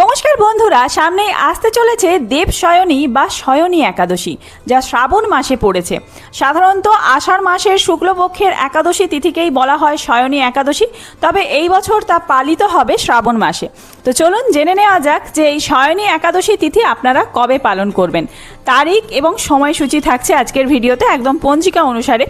নমস্কার বন্ধুরা, সামনে আসতে চলেছে দেবশয়নী বা শয়নী একাদশী, যা শ্রাবণ মাসে পড়েছে। সাধারণত আষাঢ় মাসের শুক্লপক্ষের একাদশী তিথিকেই বলা হয় শয়নী একাদশী, তবে এই বছর তা পালিত হবে শ্রাবণ মাসে। তো চলুন জেনে নেওয়া যাক যে এই শয়নী একাদশী তিথি আপনারা কবে পালন করবেন। তারিখ এবং সময়সূচি থাকছে আজকের ভিডিওতে একদম পঞ্জিকা অনুসারে।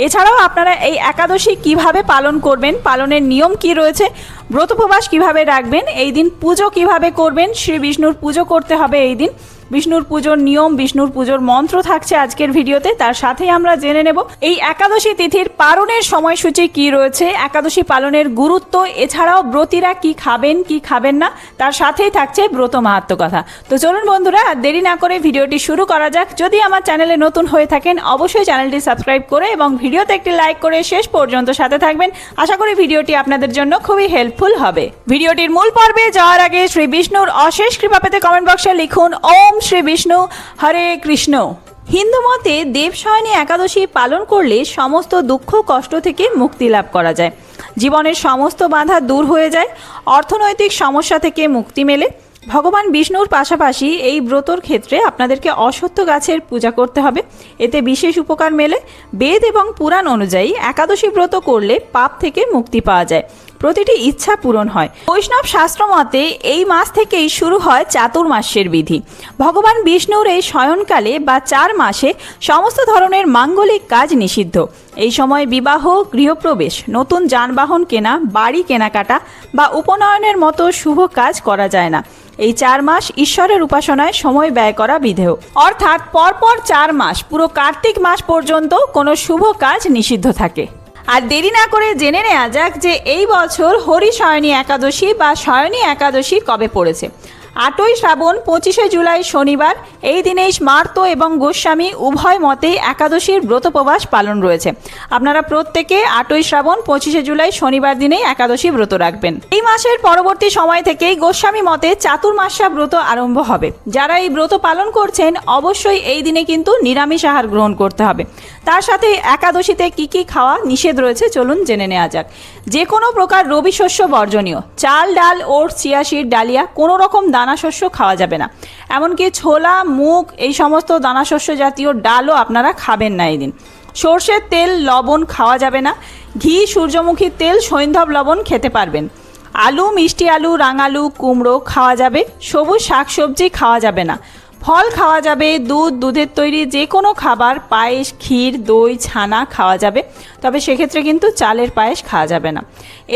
এছাড়াও আপনারা এই একাদশী কিভাবে পালন করবেন, পালনের নিয়ম কি রয়েছে, ব্রতোপবাস কিভাবে রাখবেন, এই দিন পুজো কিভাবে করবেন, শ্রী বিষ্ণুর পুজো করতে হবে এই দিন, বিষ্ণুর পুজোর নিয়ম, বিষ্ণুর পুজোর মন্ত্র থাকছে আজকের ভিডিওতে। তার সাথেই আমরা জেনে নেব এই একাদশী তিথির পালনের সময়সূচি কি রয়েছে, একাদশী পালনের গুরুত্ব, এছাড়াও ব্রতীরা কি খাবেন কি খাবেন না, তার সাথেই থাকছে ব্রত মাহাত্ম্য কথা। তো চলুন বন্ধুরা, আর দেরি না করে ভিডিওটি শুরু করা যাক। যদি আমার চ্যানেলে নতুন হয়ে থাকেন অবশ্যই চ্যানেলটি সাবস্ক্রাইব করে এবং ভিডিওতে একটি লাইক করে শেষ পর্যন্ত সাথে থাকবেন। আশা করি ভিডিওটি আপনাদের জন্য খুবই হেল্পফুল হবে। ভিডিওটির মূল পর্বে যাওয়ার আগে শ্রী বিষ্ণুর অশেষ কৃপা পেতে কমেন্ট বক্সে লিখুন ওম শ্রী বিষ্ণু হরে কৃষ্ণ। হিন্দু মতে দেবশয়নী একাদশী পালন করলে সমস্ত দুঃখ কষ্ট থেকে মুক্তি লাভ করা যায়, জীবনের সমস্ত বাধা দূর হয়ে যায়, অর্থনৈতিক সমস্যা থেকে মুক্তি মেলে। ভগবান বিষ্ণুর পাশাপাশি এই ব্রতর ক্ষেত্রে আপনাদেরকে অশ্বত্থ গাছের পূজা করতে হবে, এতে বিশেষ উপকার মেলে। বেদ এবং পুরাণ অনুযায়ী একাদশী ব্রত করলে পাপ থেকে মুক্তি পাওয়া যায়, প্রতিটি ইচ্ছা পূরণ হয়। বৈষ্ণব শাস্ত্র মতে এই মাস থেকেই শুরু হয় চাতুর্মাস্যের বিধি। ভগবান বিষ্ণুর এই শয়নকালে বা 4 মাসে সমস্ত ধরনের মাঙ্গলিক কাজ নিষিদ্ধ। এই সময় বিবাহ, গৃহপ্রবেশ, নতুন যানবাহন কেনা, বাড়ি কেনাকাটা বা উপনয়নের মতো শুভ কাজ করা যায় না। এই 4 মাস ঈশ্বরের উপাসনায় সময় ব্যয় করা বিধেয়, অর্থাৎ পরপর 4 মাস পুরো কার্তিক মাস পর্যন্ত কোনো শুভ কাজ নিষিদ্ধ থাকে। আর দেরি না করে জেনে নেওয়া যাক যে এই বছর হরিশয়নী একাদশী বা শয়নী একাদশী কবে পড়েছে। 8ই শ্রাবণ 25শে জুলাই শনিবার। এই দিনেই স্মার্ত এবং গোস্বামী উভয় মতেই একাদশীর ব্রতোপবাস পালন রয়েছে। আপনারা প্রত্যেকে 8ই শ্রাবণ 25শে জুলাই শনিবার দিনেই একাদশী ব্রত রাখবেন। এই মাসের পরবর্তী সময় থেকেই গোস্বামী মতে চাতুর্মাস্যা ব্রত আরম্ভ হবে। যারা এই ব্রত পালন করছেন অবশ্যই এই দিনে কিন্তু নিরামিষ আহার গ্রহণ করতে হবে। তার সাথে একাদশীতে কি কি খাওয়া নিষেধ রয়েছে চলুন জেনে নেওয়া যাক। যে কোনো প্রকার রবি শস্য বর্জনীয়, চাল, ডাল, ওটস, চিয়া সিড, ডালিয়া, কোনো রকম দানা শস্য খাওয়া যাবে না। এমনকি ছোলা, মুগ, এই সমস্ত দানা শস্য জাতীয় ডালও আপনারা খাবেন না এই দিন। সর্ষের তেল, লবণ খাওয়া যাবে না। ঘি, সূর্যমুখী তেল, সৈন্ধব লবণ খেতে পারবেন। আলু, মিষ্টি আলু, রাঙালু, কুমড়ো খাওয়া যাবে। সবুজ শাকসবজি খাওয়া যাবে না। ফল খাওয়া যাবে। দুধ, দুধের তৈরি যে কোনো খাবার, পায়েস, ক্ষীর, দই, ছানা খাওয়া যাবে, তবে সেক্ষেত্রে কিন্তু চালের পায়েস খাওয়া যাবে না।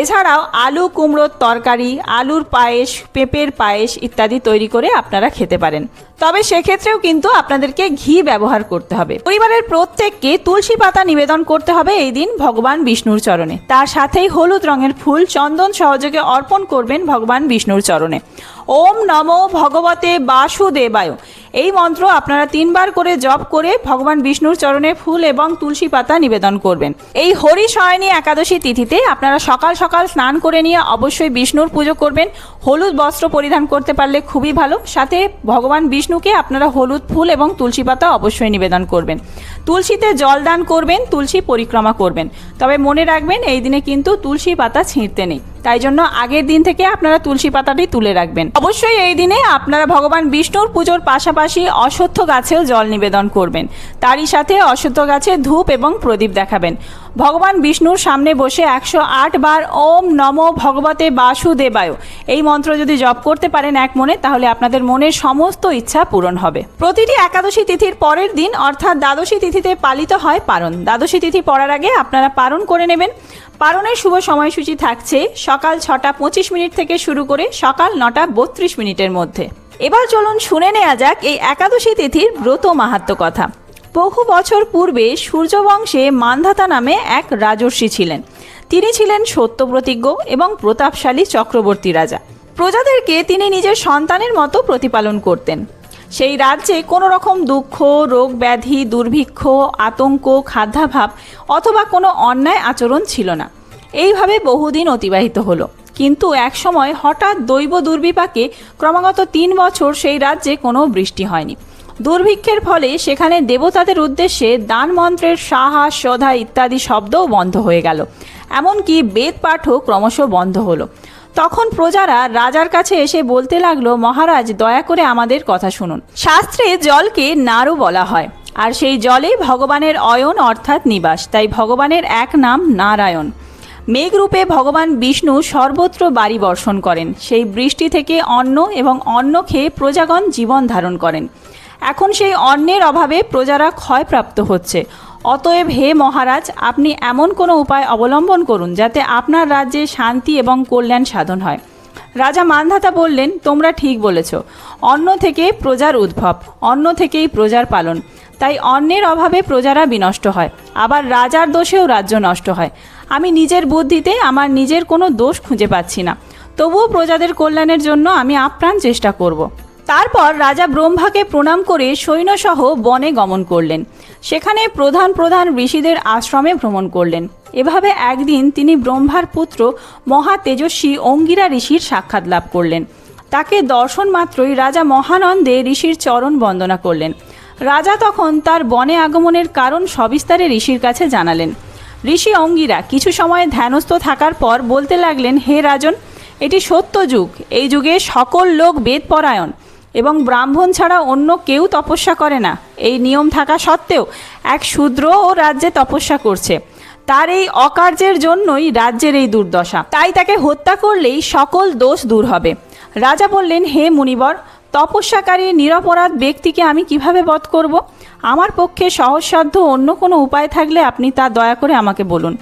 এছাড়াও আলু কুমড়োর তরকারি, আলুর পায়েস, পেঁপের পায়েস ইত্যাদি তৈরি করে আপনারা খেতে পারেন, তবে সেক্ষেত্রেও কিন্তু আপনাদেরকে ঘি ব্যবহার করতে হবে। পরিবারের প্রত্যেককে তুলসী পাতা নিবেদন করতে হবে এই দিন ভগবান বিষ্ণুর চরণে। তার সাথেই হলুদ রঙের ফুল, চন্দন সহযোগে অর্পণ করবেন ভগবান বিষ্ণুর চরণে। ওম নমো ভগবতে বাসুদেবায়, এই মন্ত্র আপনারা 3 বার করে জপ করে ভগবান বিষ্ণুর চরণে ফুল এবং তুলসী পাতা নিবেদন করবেন। এই হরিশয়নী একাদশী তিথিতে আপনারা সকাল সকাল স্নান করে নিয়ে অবশ্যই বিষ্ণুর পুজো করবেন। হলুদ বস্ত্র পরিধান করতে পারলে খুবই ভালো। সাথে ভগবান বিষ্ণুকে আপনারা হলুদ ফুল এবং তুলসী পাতা অবশ্যই নিবেদন করবেন। তুলসীতে জল দান করবেন, তুলসী পরিক্রমা করবেন, তবে মনে রাখবেন এই দিনে কিন্তু তুলসী পাতা ছিঁড়তে নেই, তাই জন্য আগের দিন থেকে আপনারা তুলসী পাতাটি তুলে রাখবেন। অবশ্যই এই দিনে আপনারা ভগবান বিষ্ণুর পুজোর পাশাপাশি অশ্বত্থ গাছেও জল নিবেদন করবেন। তারই সাথে অশ্বত্থ গাছে ধূপ এবং প্রদীপ দেখাবেন। ভগবান বিষ্ণুর সামনে বসে 108 বার ওম নমো ভগবতে বাসুদেবায় এই মন্ত্র যদি জপ করতে পারেন এক মনে, তাহলে আপনাদের মনের সমস্ত ইচ্ছা পূরণ হবে। প্রতিটি একাদশী তিথির পরের দিন অর্থাৎ দ্বাদশী তিথিতে পালিত হয় পারণ। দ্বাদশী তিথি পড়ার আগে আপনারা পারণ করে নেবেন। পারণের শুভ সময়সূচি থাকছে সকাল 6টা 25 মিনিট থেকে শুরু করে সকাল 9টা 32 মিনিটের মধ্যে। এবার চলুন শুনে নেওয়া যাক এই একাদশী তিথির ব্রত মাহাত্ম্য কথা। বহু বছর পূর্বে সূর্যবংশে মান্ধাতা নামে এক রাজর্ষি ছিলেন। তিনি ছিলেন সত্যপ্রতিজ্ঞ এবং প্রতাপশালী চক্রবর্তী রাজা। প্রজাদেরকে তিনি নিজের সন্তানের মতো প্রতিপালন করতেন। সেই রাজ্যে কোনো রকম দুঃখ, রোগ ব্যাধি, দুর্ভিক্ষ, আতঙ্ক, খাদ্যাভাব অথবা কোনো অন্যায় আচরণ ছিল না। এইভাবে বহুদিন অতিবাহিত হলো। কিন্তু এক সময় হঠাৎ দৈব দুর্বিপাকে ক্রমাগত 3 বছর সেই রাজ্যে কোনো বৃষ্টি হয়নি। দুর্ভিক্ষের ফলে সেখানে দেবতাদের উদ্দেশ্যে দান মন্ত্রের সাহা, সধা ইত্যাদি শব্দও বন্ধ হয়ে গেল। এমনকি বেদ পাঠও ক্রমশ বন্ধ হলো। তখন প্রজারা রাজার কাছে এসে বলতে লাগলো, মহারাজ দয়া করে আমাদের কথা শুনুন। শাস্ত্রে জলকে নারু বলা হয়, আর সেই জলে ভগবানের অয়ন অর্থাৎ নিবাস, তাই ভগবানের এক নাম নারায়ণ। মেঘরূপে ভগবান বিষ্ণু সর্বত্র বাড়ি বর্ষণ করেন, সেই বৃষ্টি থেকে অন্ন এবং অন্ন খেয়ে প্রজাগণ জীবন ধারণ করেন। এখন সেই অন্নের অভাবে প্রজারা ক্ষয়প্রাপ্ত হচ্ছে। অতএব হে মহারাজ, আপনি এমন কোনো উপায় অবলম্বন করুন যাতে আপনার রাজ্যে শান্তি এবং কল্যাণ সাধন হয়। রাজা মান্ধাতা বললেন, তোমরা ঠিক বলেছ, অন্ন থেকে প্রজার উদ্ভব, অন্ন থেকেই প্রজার পালন, তাই অন্নের অভাবে প্রজারা বিনষ্ট হয়, আবার রাজার দোষেও রাজ্য নষ্ট হয়। আমি নিজের বুদ্ধিতে আমার নিজের কোনো দোষ খুঁজে পাচ্ছি না, তবুও প্রজাদের কল্যাণের জন্য আমি আপ্রাণ চেষ্টা করব। তারপর রাজা ব্রহ্মাকে প্রণাম করে সৈন্যসহ বনে গমন করলেন। সেখানে প্রধান প্রধান ঋষিদের আশ্রমে ভ্রমণ করলেন। এভাবে একদিন তিনি ব্রহ্মার পুত্র মহা তেজস্বী অঙ্গিরা ঋষির সাক্ষাৎ লাভ করলেন। তাকে দর্শন মাত্রই রাজা মহানন্দে ঋষির চরণ বন্দনা করলেন। রাজা তখন তার বনে আগমনের কারণ সবিস্তারে ঋষির কাছে জানালেন। ঋষি অঙ্গিরা কিছু সময় ধ্যানস্থ থাকার পর বলতে লাগলেন, হে রাজন, এটি সত্য যুগ। এই যুগে সকল লোক বেদপরায়ণ এবং ব্রাহ্মণ ছাড়া অন্য কেউ তপস্যা করে না। এই নিয়ম থাকা সত্ত্বেও এক শূদ্র ও রাজ্যে তপস্যা করছে। তার এই অকার্যের জন্যই রাজ্যের এই দুর্দশা, তাই তাকে হত্যা করলেই সকল দোষ দূর হবে। রাজা বললেন, হে মুনিবর, তপস্যাকারী নিরপরাধ ব্যক্তিকে আমি কিভাবে বধ করব? আমার পক্ষে সহজসাধ্য অন্য কোনো উপায় থাকলে আপনি তা দয়া করে আমাকে বলুন।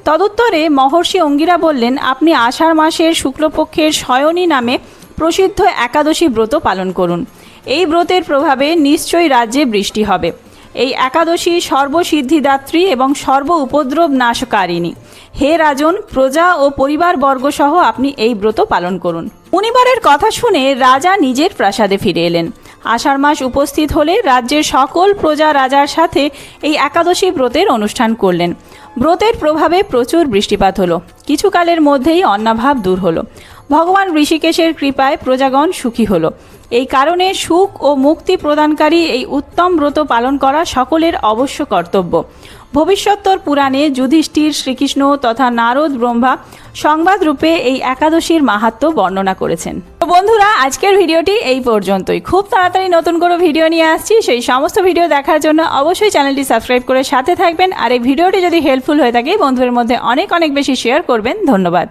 তদুত্তরে মহর্ষি অঙ্গিরা বললেন, আপনি আষাঢ় মাসের শুক্লপক্ষের শয়নী নামে প্রসিদ্ধ একাদশী ব্রত পালন করুন। এই ব্রতের প্রভাবে নিশ্চয়ই রাজ্যে বৃষ্টি হবে। এই একাদশী সর্বসিদ্ধিদাত্রী এবং সর্ব উপদ্রব নাশকারিণী। হে রাজন, প্রজা ও পরিবারবর্গ সহ আপনি এই ব্রত পালন করুন। মুনিবরের কথা শুনে রাজা নিজের প্রাসাদে ফিরে এলেন। আষাঢ় মাস উপস্থিত হলে রাজ্যের সকল প্রজা রাজার সাথে এই একাদশী ব্রতের অনুষ্ঠান করলেন। ব্রতের প্রভাবে প্রচুর বৃষ্টিপাত হলো। কিছুকালের মধ্যেই অন্নাভাব দূর হলো। ভগবান ঋষিকেশের কৃপায় প্রজাগণ সুখী হলো। এই কারণে সুখ ও মুক্তি প্রদানকারী এই উত্তম ব্রত পালন করা সকলের অবশ্য কর্তব্য। ভবিষ্যত্তর পুরাণে যুধিষ্ঠির, শ্রীকৃষ্ণ তথা নারদ ব্রহ্মা সংবাদ রূপে এই একাদশীর মাহাত্ম্য বর্ণনা করেছেন। তো বন্ধুরা, আজকের ভিডিওটি এই পর্যন্তই। খুব তাড়াতাড়ি নতুন কোনো ভিডিও নিয়ে আসছি। সেই সমস্ত ভিডিও দেখার জন্য অবশ্যই চ্যানেলটি সাবস্ক্রাইব করে সাথে থাকবেন। আর এই ভিডিওটি যদি হেল্পফুল হয়ে থাকে বন্ধুদের মধ্যে অনেক অনেক বেশি শেয়ার করবেন। ধন্যবাদ।